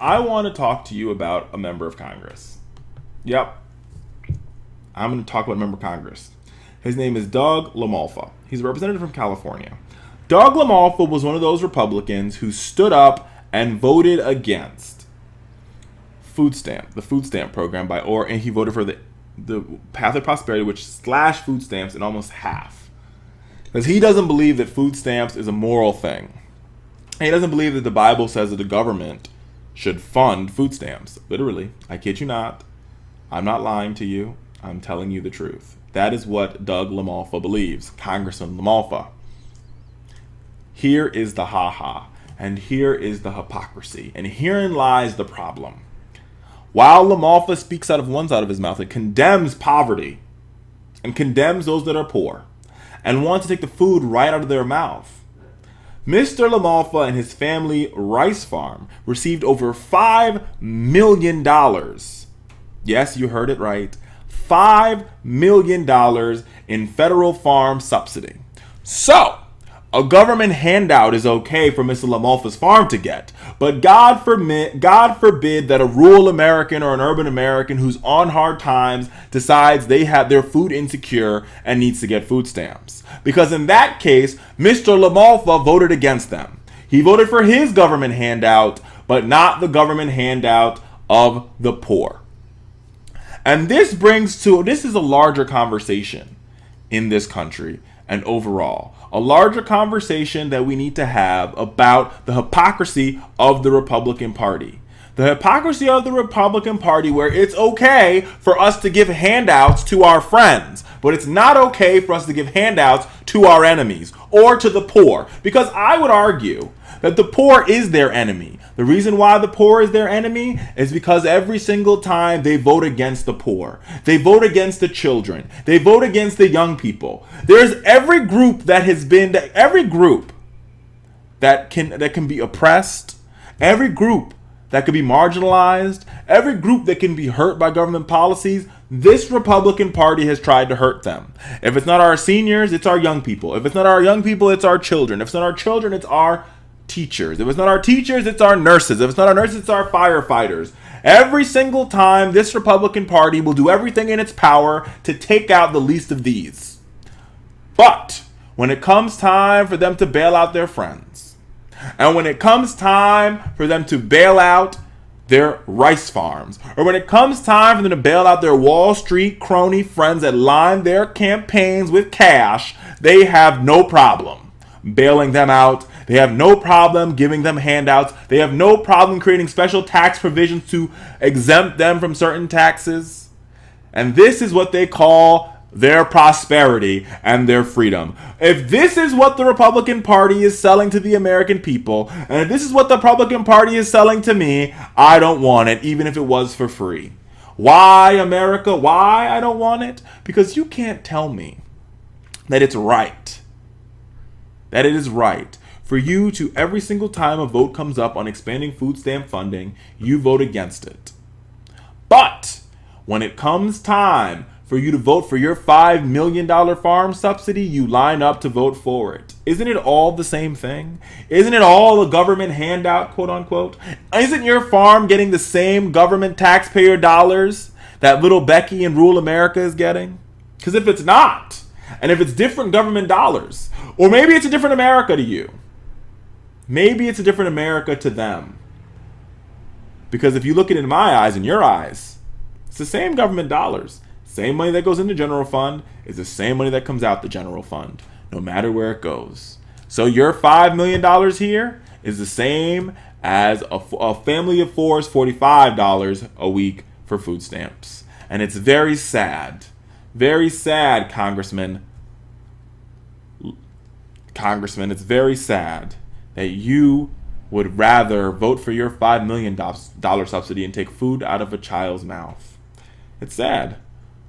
I want to talk to you about a member of Congress. Yep. I'm going to talk about a member of Congress. His name is Doug LaMalfa. He's a representative from California. Doug LaMalfa was one of those Republicans who stood up and voted against the food stamp program and he voted for the Path of Prosperity, which slashed food stamps in almost half. Because he doesn't believe that food stamps is a moral thing. He doesn't believe that the Bible says that the government should fund food stamps. Literally, I kid you not. I'm not lying to you. I'm telling you the truth. That is what Doug LaMalfa believes, Congressman LaMalfa. Here is the ha-ha, and here is the hypocrisy, and herein lies the problem. While LaMalfa speaks out of one side of his mouth and condemns poverty, and condemns those that are poor, and wants to take the food right out of their mouth, Mr. LaMalfa and his family rice farm received over $5 million. Yes, you heard it right. $5 million in federal farm subsidy. So, a government handout is okay for Mr. LaMalfa's farm to get, but God forbid that a rural American or an urban American who's on hard times decides they're food insecure and needs to get food stamps. Because in that case, Mr. LaMalfa voted against them. He voted for his government handout, but not the government handout of the poor. And this is a larger conversation in this country and overall. A larger conversation that we need to have about the hypocrisy of the Republican Party. The hypocrisy of the Republican Party, where it's okay for us to give handouts to our friends, but it's not okay for us to give handouts to our enemies or to the poor. Because I would argue that the poor is their enemy. The reason why the poor is their enemy is because every single time they vote against the poor, they vote against the children, they vote against the young people. There's every group that can be oppressed, every group that can be marginalized, every group that can be hurt by government policies. This Republican Party has tried to hurt them. If it's not our seniors, it's our young people. If it's not our young people, it's our children. If it's not our children, it's our teachers. If it's not our teachers, it's our nurses. If it's not our nurses, it's our firefighters. Every single time, this Republican Party will do everything in its power to take out the least of these. But when it comes time for them to bail out their friends, and when it comes time for them to bail out their rice farms, or when it comes time for them to bail out their Wall Street crony friends that line their campaigns with cash, they have no problem bailing them out. They have no problem giving them handouts. They have no problem creating special tax provisions to exempt them from certain taxes. And this is what they call their prosperity and their freedom. If this is what the Republican Party is selling to the American people, and if this is what the Republican Party is selling to me, I don't want it, even if it was for free. Why, America? Why I don't want it? Because you can't tell me that it's right, that it is right for you to, every single time a vote comes up on expanding food stamp funding, you vote against it. But when it comes time for you to vote for your $5 million farm subsidy, you line up to vote for it. Isn't it all the same thing? Isn't it all a government handout, quote unquote? Isn't your farm getting the same government taxpayer dollars that little Becky in rural America is getting? Because if it's not, and if it's different government dollars, or maybe it's a different America to you, maybe it's a different America to them. Because if you look at it in my eyes and your eyes, it's the same government dollars. Same money that goes into general fund is the same money that comes out the general fund, no matter where it goes. So your $5 million here is the same as a family of four's $45 a week for food stamps. And it's very sad, Congressman, it's very sad that you would rather vote for your $5 million subsidy and take food out of a child's mouth. It's sad.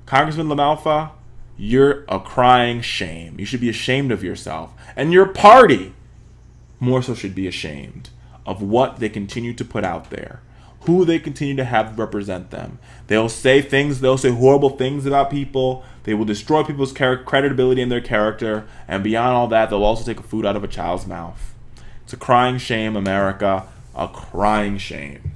Congressman LaMalfa, you're a crying shame. You should be ashamed of yourself. And your party more so should be ashamed of what they continue to put out there, who they continue to have represent them. They'll say horrible things about people. They will destroy people's credibility and their character. And beyond all that, they'll also take food out of a child's mouth. It's a crying shame, America. A crying shame.